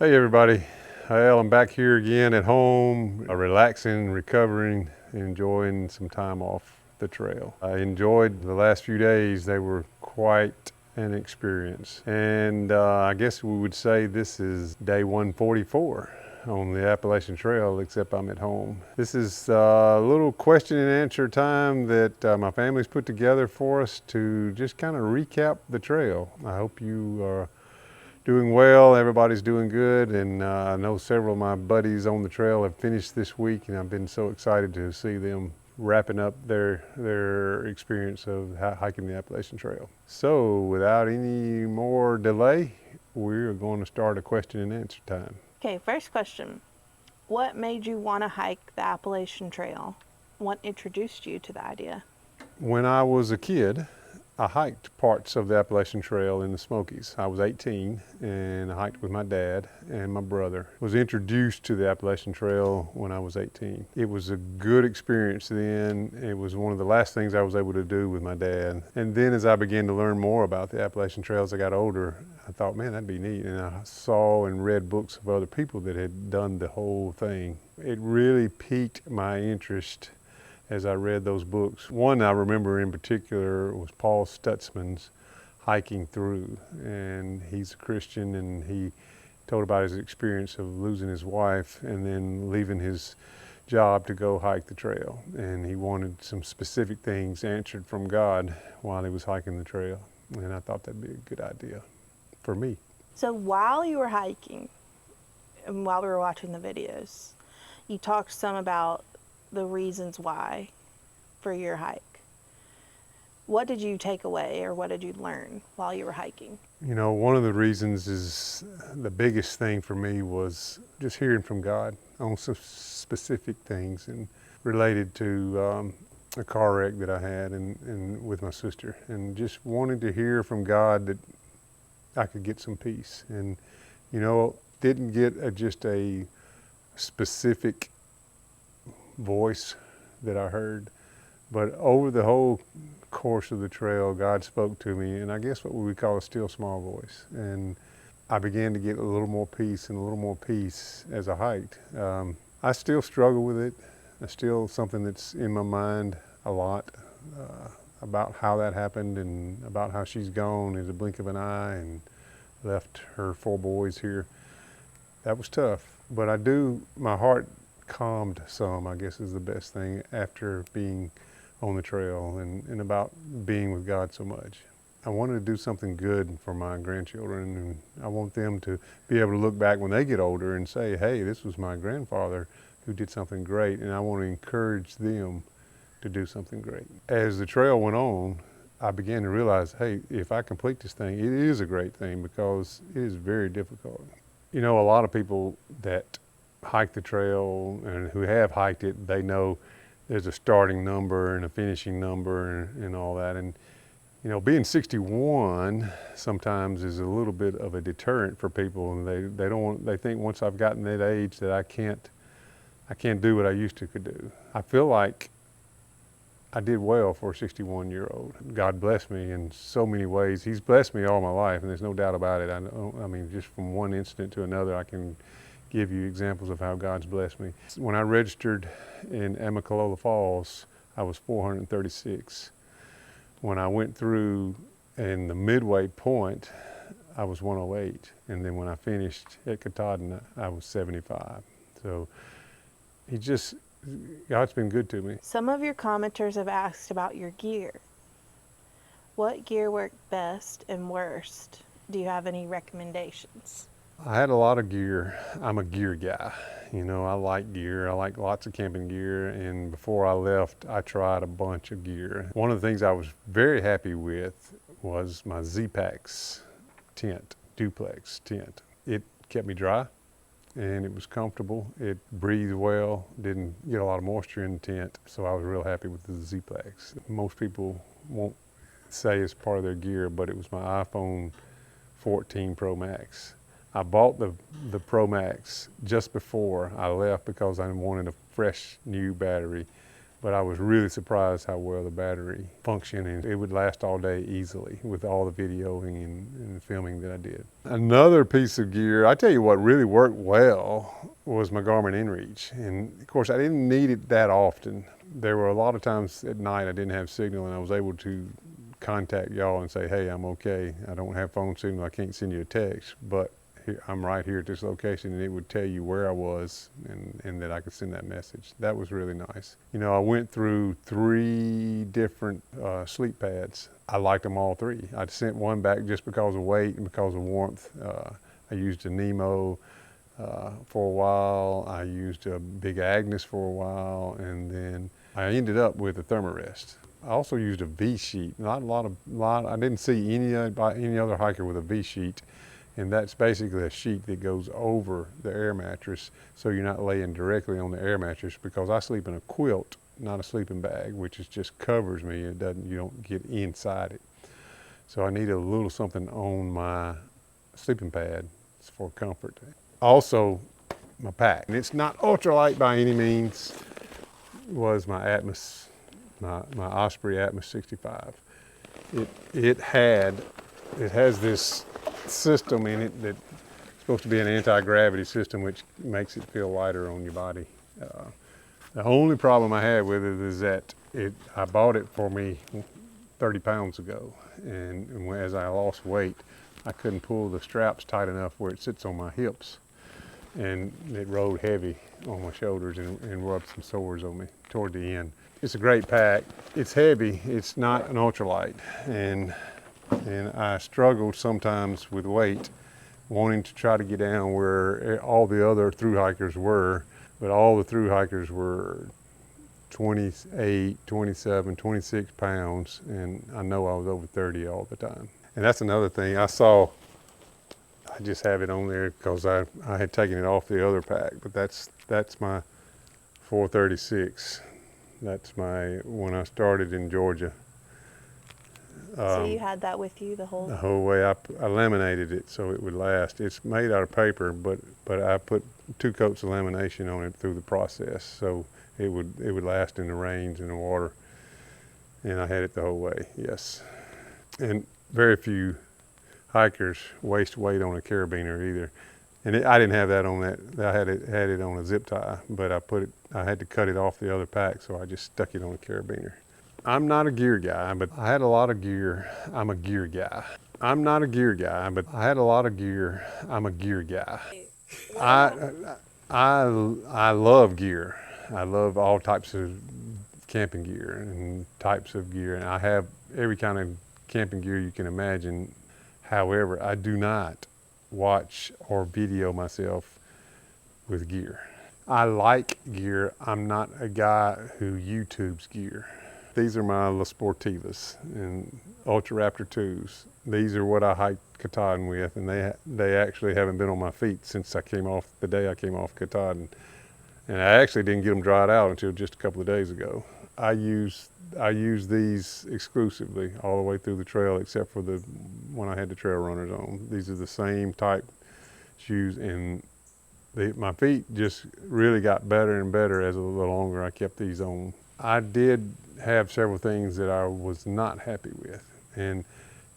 Hey everybody, well, I'm back here again at home, relaxing, recovering, enjoying some time off the trail. I enjoyed the last few days. They were quite an experience. And I guess we would say this is day 144 on the Appalachian Trail, except I'm at home. This is a little question and answer time that my family's put together for us to just kind of recap the trail. I hope you are doing well, everybody's doing good, and I know several of my buddies on the trail have finished this week, and I've been so excited to see them wrapping up their experience of hiking the Appalachian Trail. So without any more delay, we're going to start a question and answer time. Okay, first question. What made you want to hike the Appalachian Trail? What introduced you to the idea? When I was a kid, I hiked parts of the Appalachian Trail in the Smokies. I was 18 and I hiked with my dad and my brother. I was introduced to the Appalachian Trail when I was 18. It was a good experience then. It was one of the last things I was able to do with my dad. And then as I began to learn more about the Appalachian Trail as I got older, I thought, man, that'd be neat. And I saw and read books of other people that had done the whole thing. It really piqued my interest as I read those books. One I remember in particular was Paul Stutzman's Hiking Thru, and he's a Christian, and he told about his experience of losing his wife and then leaving his job to go hike the trail. And he wanted some specific things answered from God while he was hiking the trail. And I thought that'd be a good idea for me. So, while you were hiking and while we were watching the videos, you talked some about the reasons why for your hike. What did you take away or what did you learn while you were hiking? You know, one of the reasons is the biggest thing for me was just hearing from God on some specific things and related to a car wreck that I had and with my sister, and just wanting to hear from God that I could get some peace. And, you know, didn't get just a specific voice that I heard, but over the whole course of the trail, God spoke to me, and I guess what we would call a still small voice. And I began to get a little more peace and a little more peace as I hiked. I still struggle with it. It's still something that's in my mind a lot about how that happened and about how she's gone in the blink of an eye and left her 4 boys here. That was tough, but my heart calmed some, I guess is the best thing after being on the trail and about being with God so much. I wanted to do something good for my grandchildren, and I want them to be able to look back when they get older and say, hey, this was my grandfather who did something great, and I want to encourage them to do something great. As the trail went on, I began to realize, hey, if I complete this thing, it is a great thing because it is very difficult. You know, a lot of people that hike the trail and who have hiked it, they know there's a starting number and a finishing number and all that. And, you know, being 61 sometimes is a little bit of a deterrent for people, and they think once I've gotten that age that I can't do what I used to could do. I feel like I did well for a 61-year-old. God blessed me in so many ways. He's blessed me all my life, and there's no doubt about it. I mean, just from one incident to another, I can give you examples of how God's blessed me. When I registered in Amicalola Falls, I was 436. When I went through in the midway point, I was 108. And then when I finished at Katahdin, I was 75. So God's been good to me. Some of your commenters have asked about your gear. What gear worked best and worst? Do you have any recommendations? I had a lot of gear. I'm a gear guy. You know, I like gear. I like lots of camping gear. And before I left, I tried a bunch of gear. One of the things I was very happy with was my Z-Packs tent, duplex tent. It kept me dry and it was comfortable. It breathed well, didn't get a lot of moisture in the tent. So I was real happy with the Z-Packs. Most people won't say it's part of their gear, but it was my iPhone 14 Pro Max. I bought the Pro Max just before I left because I wanted a fresh new battery, but I was really surprised how well the battery functioned, and it would last all day easily with all the videoing and filming that I did. Another piece of gear, I tell you what really worked well was my Garmin inReach, and of course I didn't need it that often. There were a lot of times at night I didn't have signal, and I was able to contact y'all and say, hey, I'm okay, I don't have phone signal, I can't send you a text, but I'm right here at this location, and it would tell you where I was and that I could send that message. That was really nice. You know, I went through 3 different sleep pads. I liked them all 3. I sent one back just because of weight and because of warmth. I used a Nemo for a while. I used a Big Agnes for a while, and then I ended up with a Thermarest. I also used a V-sheet. I didn't see any other hiker with a V-sheet. And that's basically a sheet that goes over the air mattress, so you're not laying directly on the air mattress, because I sleep in a quilt, not a sleeping bag, which just covers me. You don't get inside it. So I need a little something on my sleeping pad for comfort. Also, my pack. And it's not ultralight by any means. It was my Atmos, my Osprey Atmos 65. It has this system in it that's supposed to be an anti-gravity system, which makes it feel lighter on your body. The only problem I had with it is that I bought it for me 30 pounds ago, and as I lost weight, I couldn't pull the straps tight enough where it sits on my hips, and it rode heavy on my shoulders and rubbed some sores on me toward the end. It's a great pack. It's heavy. It's not an ultralight, and I struggled sometimes with weight, wanting to try to get down where all the other thru hikers were, but all the thru hikers were 28, 27, 26 pounds, and I know I was over 30 all the time. And that's another thing. I just have it on there because I had taken it off the other pack, but that's my 436. That's when I started in Georgia. So you had that with you the whole way. I laminated it so it would last. It's made out of paper, but I put 2 coats of lamination on it through the process, so it would last in the rains and the water. And I had it the whole way, yes. And very few hikers waste weight on a carabiner either. And I didn't have that on that. I had it on a zip tie, but I had to cut it off the other pack, so I just stuck it on a carabiner. I'm not a gear guy, but I had a lot of gear. I'm a gear guy. I'm not a gear guy, but I had a lot of gear. I'm a gear guy. I love gear. I love all types of camping gear and types of gear, and I have every kind of camping gear you can imagine. However, I do not watch or video myself with gear. I like gear. I'm not a guy who YouTubes gear. These are my La Sportivas and Ultra Raptor 2s. These are what I hike Katahdin with, and they actually haven't been on my feet since the day I came off Katahdin. And I actually didn't get them dried out until just a couple of days ago. I use these exclusively all the way through the trail, except for when I had the trail runners on. These are the same type shoes, and my feet just really got better and better as the longer I kept these on. I did have several things that I was not happy with, and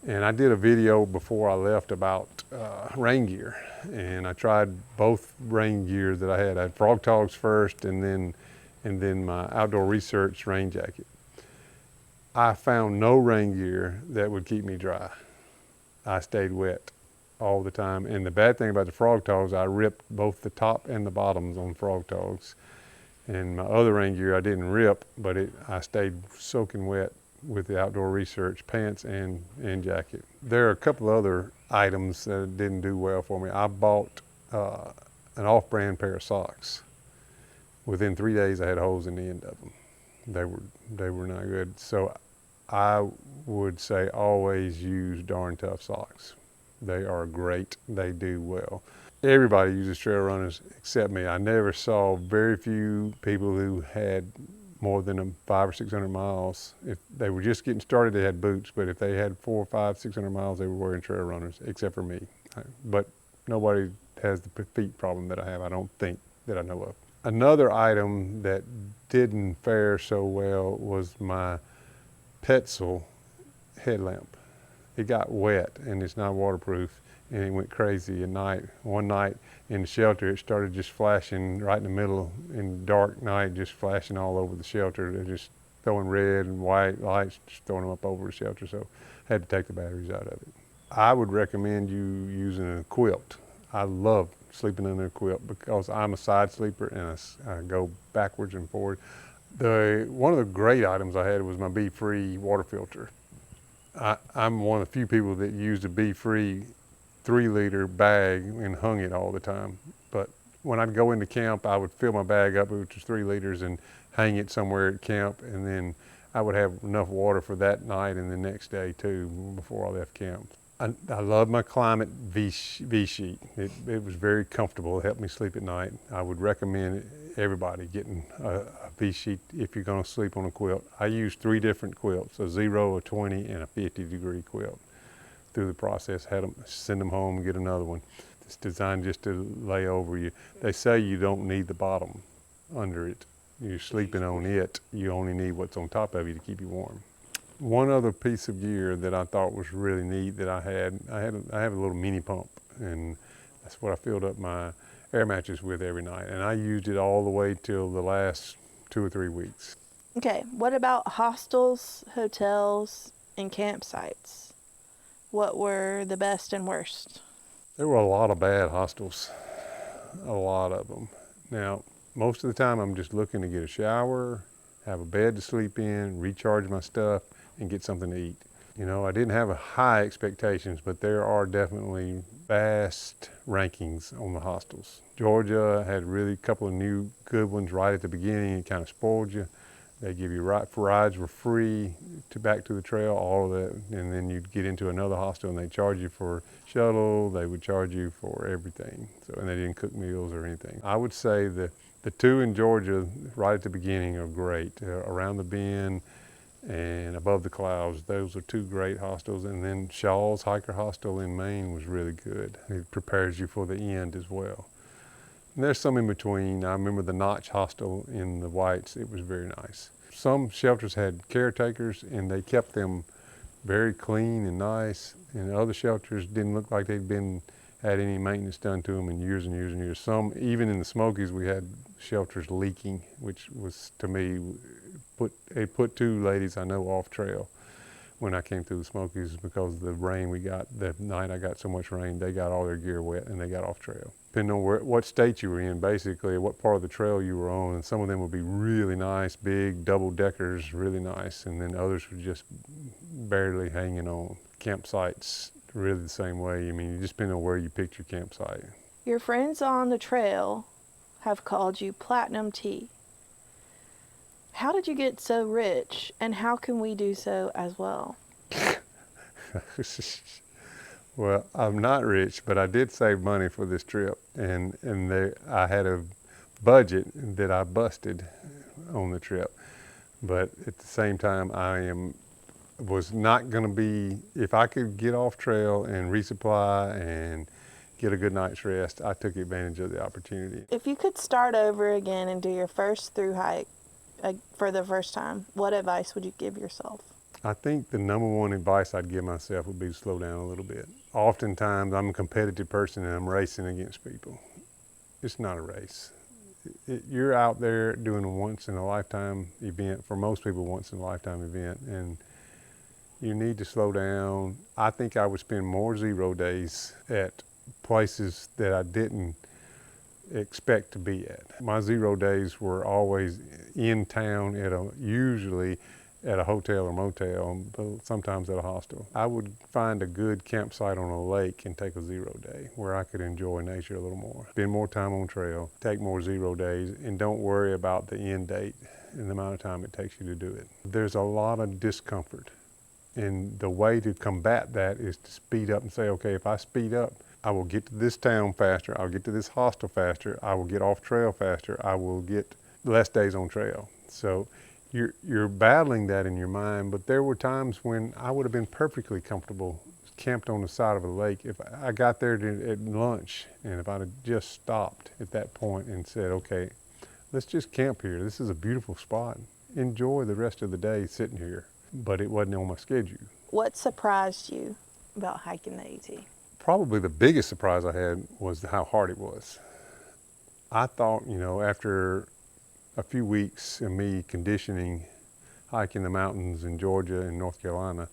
I did a video before I left about rain gear, and I tried both rain gear that I had. I had Frog Togs first, and then my Outdoor Research rain jacket. I found no rain gear that would keep me dry. I stayed wet all the time, and the bad thing about the Frog Togs, I ripped both the top and the bottoms on Frog Togs. And my other rain gear I didn't rip, but I stayed soaking wet with the Outdoor Research pants and jacket. There are a couple other items that didn't do well for me. I bought an off-brand pair of socks. Within 3 days, I had holes in the end of them. They were not good. So I would say always use Darn Tough socks. They are great. They do well. Everybody uses trail runners except me. I never saw very few people who had more than 500 or 600 miles. If they were just getting started, they had boots, but if they had 400 or 500, 600 miles, they were wearing trail runners, except for me. But nobody has the feet problem that I have, I don't think, that I know of. Another item that didn't fare so well was my Petzl headlamp. It got wet and it's not waterproof, and it went crazy at night. One night in the shelter, it started just flashing right in the middle in dark night, just flashing all over the shelter. They're just throwing red and white lights, just throwing them up over the shelter, so I had to take the batteries out of it. I would recommend you using a quilt. I love sleeping under a quilt because I'm a side sleeper and I go backwards and forward. One of the great items I had was my Be Free water filter. I'm one of the few people that used a Be Free 3-liter bag and hung it all the time. But when I'd go into camp, I would fill my bag up, which was 3 liters, and hang it somewhere at camp, and then I would have enough water for that night and the next day too, before I left camp. I love my Climate V sheet. It was very comfortable. It helped me sleep at night. I would recommend everybody getting a V sheet if you're going to sleep on a quilt. I use 3 different quilts: a 0, a 20, and a 50-degree quilt. Through the process, had them send them home and get another one. It's designed just to lay over you. They say you don't need the bottom under it. You're sleeping on it. You only need what's on top of you to keep you warm. One other piece of gear that I thought was really neat that I have a little mini pump, and that's what I filled up my air mattress with every night, and I used it all the way till the last 2 or 3 weeks. Okay, what about hostels, hotels, and campsites? What were the best and worst? There were a lot of bad hostels, a lot of them. Now, most of the time I'm just looking to get a shower, have a bed to sleep in, recharge my stuff, and get something to eat. You know, I didn't have high expectations, but there are definitely vast rankings on the hostels. Georgia had really a couple of new good ones right at the beginning. It kind of spoiled you. They give you rides were free to back to the trail, all of that, and then you'd get into another hostel and they charge you for shuttle. They would charge you for everything. So, and they didn't cook meals or anything. I would say the 2 in Georgia right at the beginning are great. Around the Bend and Above the Clouds, those are 2 great hostels. And then Shaw's Hiker Hostel in Maine was really good. It prepares you for the end as well. And there's some in between. I remember the Notch Hostel in the Whites. It was very nice. Some shelters had caretakers and they kept them very clean and nice. And other shelters didn't look like they'd had any maintenance done to them in years and years and years. Some, even in the Smokies, we had shelters leaking, which was, to me, it put 2 ladies I know off trail when I came through the Smokies because of the rain we got. The night I got so much rain, they got all their gear wet and they got off trail. Depending on what state you were in, basically, what part of the trail you were on, and some of them would be really nice, big double-deckers, really nice, and then others were just barely hanging on. Campsites, really the same way. I mean, you just depend on where you picked your campsite. Your friends on the trail have called you Platinum T. How did you get so rich, and how can we do so as well? Well, I'm not rich, but I did save money for this trip, and I had a budget that I busted on the trip. But at the same time, was not going to be, if I could get off trail and resupply and get a good night's rest, I took advantage of the opportunity. If you could start over again and do your first through hike for the first time, what advice would you give yourself? I think the number one advice I'd give myself would be to slow down a little bit. Oftentimes, I'm a competitive person and I'm racing against people. It's not a race. You're out there doing a once-in-a-lifetime event, for most people, once-in-a-lifetime event, and you need to slow down. I think I would spend more 0 days at places that I didn't expect to be at. My 0 days were always in town usually at a hotel or motel, but sometimes at a hostel. I would find a good campsite on a lake and take a 0 day where I could enjoy nature a little more. Spend more time on trail, take more 0 days, and don't worry about the end date and the amount of time it takes you to do it. There's a lot of discomfort, and the way to combat that is to speed up and say, okay, if I speed up, I will get to this town faster, I'll get to this hostel faster, I will get off trail faster, I will get less days on trail. So you're battling that in your mind, but there were times when I would have been perfectly comfortable camped on the side of a lake if I got there at lunch, and if I'd have just stopped at that point and said, okay, let's just camp here. This is a beautiful spot. Enjoy the rest of the day sitting here. But it wasn't on my schedule. What surprised you about hiking the AT? Probably the biggest surprise I had was how hard it was. I thought, after a few weeks of me conditioning, hiking the mountains in Georgia and North Carolina,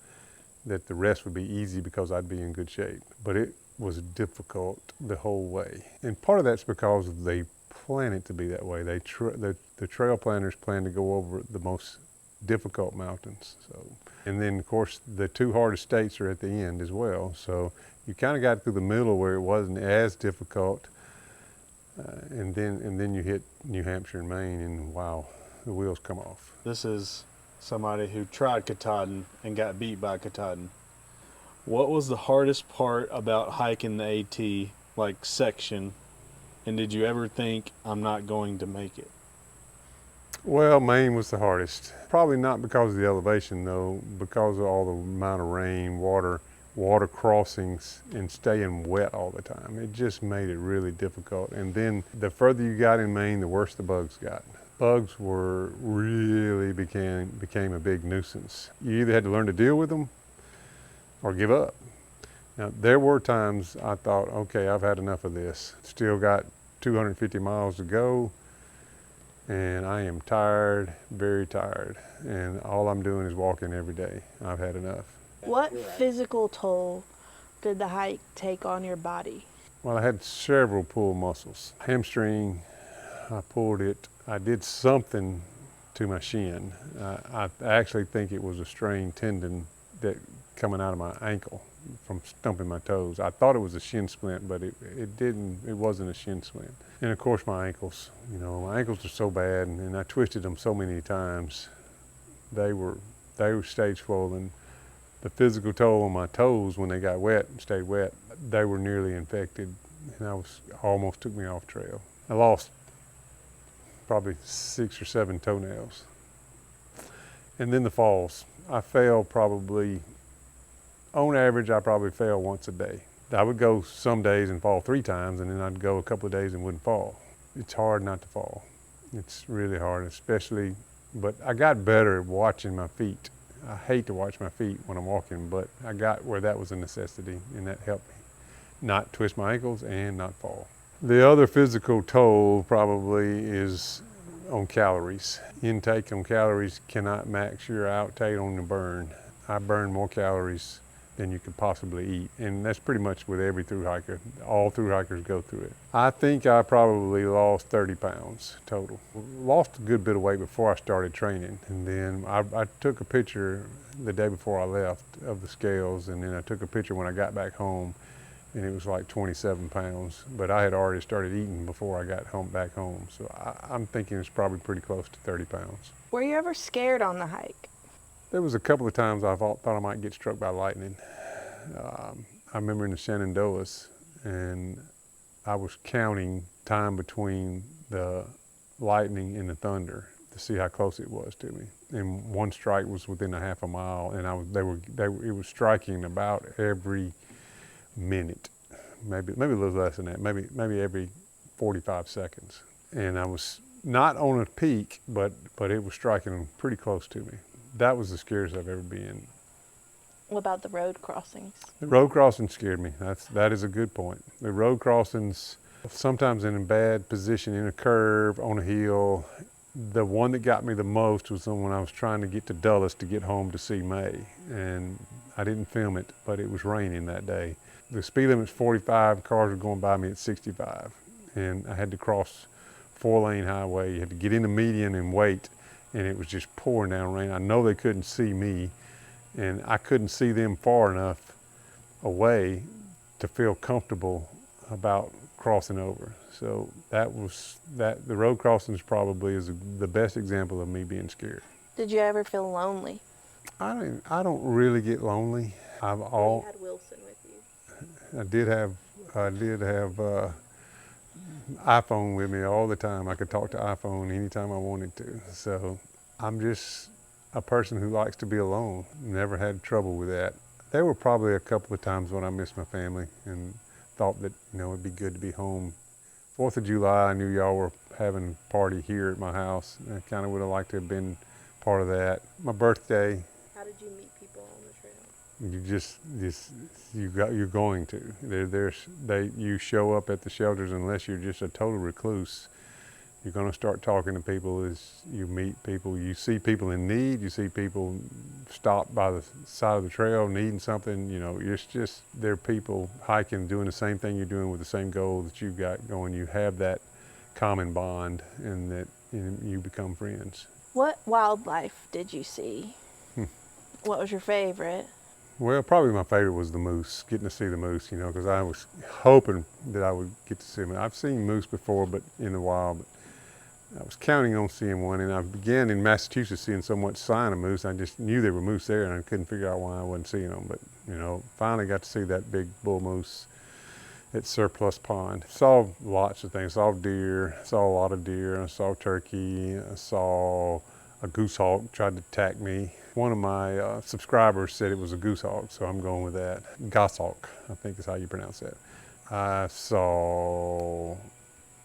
that the rest would be easy because I'd be in good shape. But it was difficult the whole way. And part of that's because they plan it to be that way. The trail planners plan to go over the most difficult mountains. And then of course the two hardest states are at the end as well. So you kind of got through the middle where it wasn't as difficult. And then you hit New Hampshire and Maine, and wow, the wheels come off. This is somebody who tried Katahdin and got beat by Katahdin. What was the hardest part about hiking the AT, section? And did you ever think, I'm not going to make it? Well, Maine was the hardest. Probably not because of the elevation though, because of all the amount of rain, water crossings, and staying wet all the time. It just made it really difficult. And then the further you got in Maine, the worse the bugs got. Bugs really became a big nuisance. You either had to learn to deal with them or give up. Now, there were times I thought, okay, I've had enough of this. Still got 250 miles to go, and I am tired, very tired. And all I'm doing is walking every day. I've had enough. What physical toll did the hike take on your body? Well, I had several pull muscles. Hamstring, I pulled it. I did something to my shin. I actually think it was a strained tendon that coming out of my ankle from stumping my toes. I thought it was a shin splint, but it wasn't a shin splint. And of course my ankles, my ankles are so bad, and I twisted them so many times. They stayed swollen. The physical toll on my toes when they got wet and stayed wet, they were nearly infected, and almost took me off trail. I lost probably 6 or 7 toenails. And then the falls. I fell probably, on average, I probably fell once a day. I would go some days and fall 3 times, and then I'd go a couple of days and wouldn't fall. It's hard not to fall. It's really hard, but I got better at watching my feet. I hate to watch my feet when I'm walking, but I got where that was a necessity, and that helped me not twist my ankles and not fall. The other physical toll probably is on calories. Intake on calories cannot match your outtake on the burn. I burn more calories than you could possibly eat, and that's pretty much with every thru hiker. All thru hikers go through it. I think I probably lost 30 pounds total. Lost a good bit of weight before I started training, and then I took a picture the day before I left of the scales, and then I took a picture when I got back home, and it was like 27 pounds, but I had already started eating before I got back home, so I'm thinking it's probably pretty close to 30 pounds. Were you ever scared on the hike? There was a couple of times I thought I might get struck by lightning. I remember in the Shenandoahs, and I was counting time between the lightning and the thunder to see how close it was to me. And one strike was within a half a mile, and it was striking about every minute, maybe a little less than that, maybe every 45 seconds. And I was not on a peak, but it was striking pretty close to me. That was the scariest I've ever been. What about the road crossings? The road crossings scared me. That is a good point. The road crossings, sometimes in a bad position, in a curve, on a hill. The one that got me the most was when I was trying to get to Dulles to get home to see May. And I didn't film it, but it was raining that day. The speed limit's 45, cars were going by me at 65. And I had to cross 4-lane highway. You had to get in the median and wait, and it was just pouring down rain. I know they couldn't see me, and I couldn't see them far enough away to feel comfortable about crossing over. So the road crossings probably is the best example of me being scared. Did you ever feel lonely? I don't really get lonely. You had Wilson with you. I did have iPhone with me all the time. I could talk to iPhone anytime I wanted to. So I'm just a person who likes to be alone. Never had trouble with that. There were probably a couple of times when I missed my family and thought that it'd be good to be home 4th of July, I knew y'all were having a party here at my house. I kind of would have liked to have been part of that. My birthday, How did you meet people on the trail? you're going to. You show up at the shelters unless you're just a total recluse. You're going to start talking to people as you meet people. You see people in need. You see people stop by the side of the trail needing something. You know, it's just, they're people hiking, doing the same thing you're doing with the same goal that you've got going. You have that common bond, and that you become friends. What wildlife did you see? What was your favorite? Well, probably my favorite was the moose, getting to see the moose, you know, because I was hoping that I would get to see them. I've seen moose before, but in the wild, but I was counting on seeing one, and I began in Massachusetts seeing so much sign of moose. I just knew there were moose there, and I couldn't figure out why I wasn't seeing them. But, you know, finally got to see that big bull moose at Surplus Pond. Saw lots of things. Saw deer, saw a lot of deer. I saw turkey. I saw a goose hawk tried to attack me. One of my subscribers said it was a goose hawk, so I'm going with that. Goshawk, I think is how you pronounce that. I saw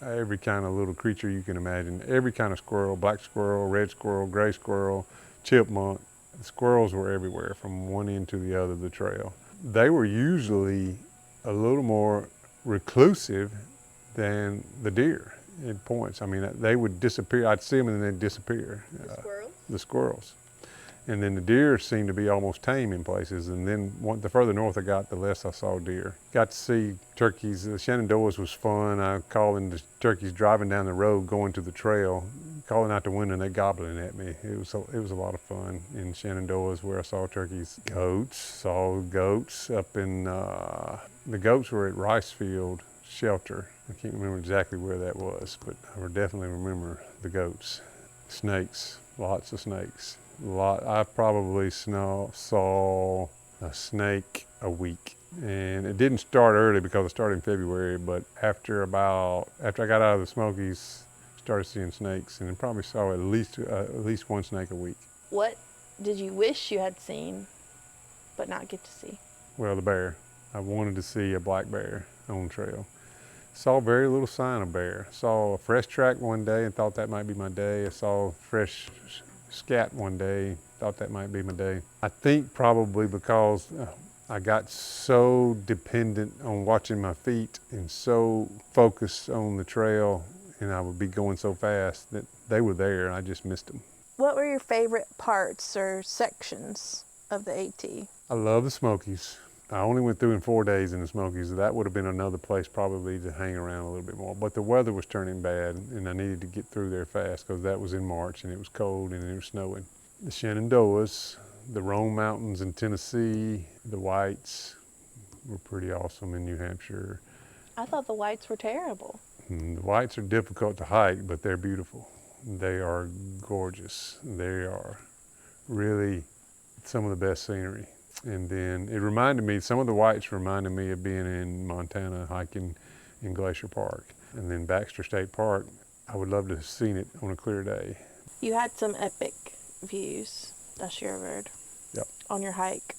every kind of little creature you can imagine. Every kind of squirrel, black squirrel, red squirrel, gray squirrel, chipmunk. The squirrels were everywhere from one end to the other of the trail. They were usually a little more reclusive than the deer at points. I mean, they would disappear. I'd see them and then they'd disappear. The squirrels? The squirrels. And then the deer seemed to be almost tame in places. And then the further north I got, the less I saw deer. Got to see turkeys. The Shenandoahs was fun. I calling the turkeys driving down the road, going to the trail, calling out the window, and they gobbling at me. It was a lot of fun in Shenandoahs where I saw turkeys. Saw goats up in, the goats were at Ricefield Shelter. I can't remember exactly where that was, but I would definitely remember the goats. Snakes, lots of snakes. I probably saw a snake a week, and it didn't start early because it started in February. But after I got out of the Smokies, started seeing snakes, and probably saw at least one snake a week. What did you wish you had seen, but not get to see? Well, the bear. I wanted to see a black bear on the trail. Saw very little sign of bear. Saw a fresh track one day and thought that might be my day. I saw fresh scat one day, thought that might be my day. I think probably because I got so dependent on watching my feet and so focused on the trail, and I would be going so fast that they were there and I just missed them. What were your favorite parts or sections of the AT? I love the Smokies. I only went through in 4 days in the Smokies. That would have been another place probably to hang around a little bit more. But the weather was turning bad, and I needed to get through there fast because that was in March, and it was cold, and it was snowing. The Shenandoahs, the Roan Mountains in Tennessee, the Whites were pretty awesome in New Hampshire. I thought the whites were terrible. And the Whites are difficult to hike, but they're beautiful. They are gorgeous. They are really some of the best scenery. And then some of the Whites reminded me of being in Montana hiking in Glacier Park. And then Baxter State Park, I would love to have seen it on a clear day. You had some epic views, that's your word, Yep. on your hike.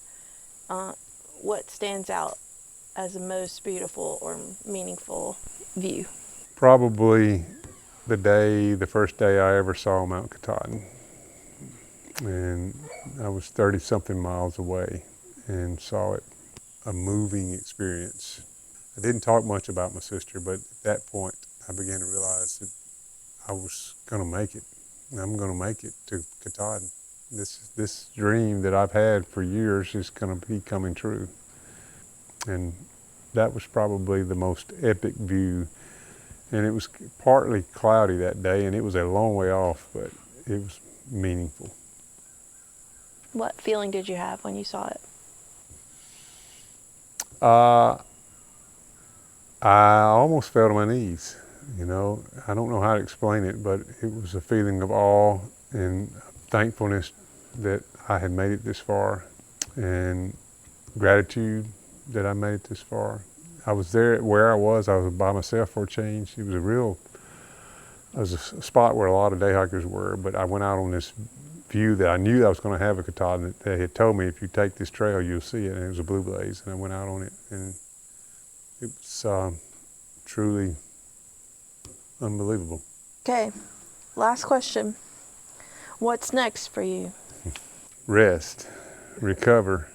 What stands out as the most beautiful or meaningful view? Probably the first day I ever saw Mount Katahdin. And I was 30-something miles away and saw it, a moving experience. I didn't talk much about my sister, but at that point I began to realize that I was going to make it. I'm going to make it to Katahdin. This dream that I've had for years is going to be coming true. And that was probably the most epic view. And it was partly cloudy that day, and it was a long way off, but it was meaningful. What feeling did you have when you saw it? I almost fell to my knees. You know, I don't know how to explain it, but it was a feeling of awe and thankfulness that I had made it this far, and gratitude that I made it this far. I was there where I was by myself for a change. It was a spot where a lot of day hikers were, but I went out on this view that I knew I was going to have a Katahdin. They had told me, if you take this trail, you'll see it, and it was a blue blaze, and I went out on it, and it was truly unbelievable. Okay, last question. What's next for you? Rest, recover.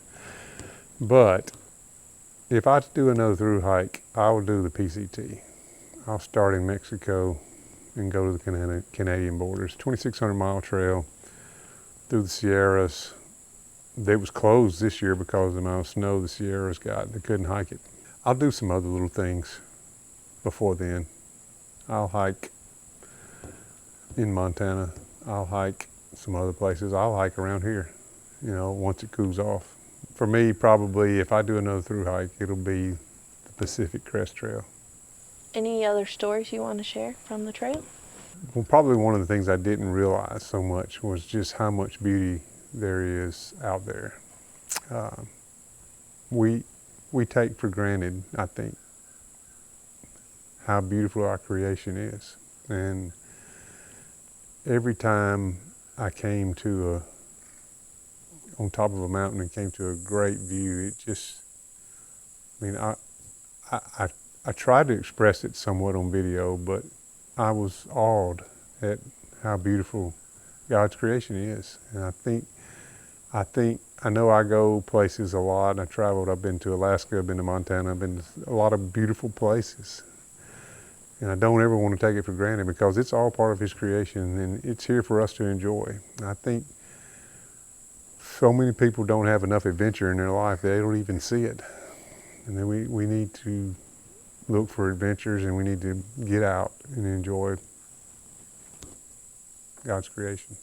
But if I do another through hike, I will do the PCT. I'll start in Mexico and go to the Canadian borders. 2,600-mile trail through the Sierras. It was closed this year because of the amount of snow the Sierras got. They couldn't hike it. I'll do some other little things before then. I'll hike in Montana. I'll hike some other places. I'll hike around here, once it cools off. For me, probably, if I do another through hike, it'll be the Pacific Crest Trail. Any other stories you want to share from the trail? Well, probably one of the things I didn't realize so much was just how much beauty there is out there. We take for granted, I think, how beautiful our creation is. And every time I came on top of a mountain and came to a great view, it just, I tried to express it somewhat on video, but I was awed at how beautiful God's creation is. And I know I go places a lot. I traveled, I've been to Alaska, I've been to Montana, I've been to a lot of beautiful places. And I don't ever want to take it for granted because it's all part of His creation and it's here for us to enjoy. I think so many people don't have enough adventure in their life, they don't even see it. And then we need to look for adventures and we need to get out and enjoy God's creation.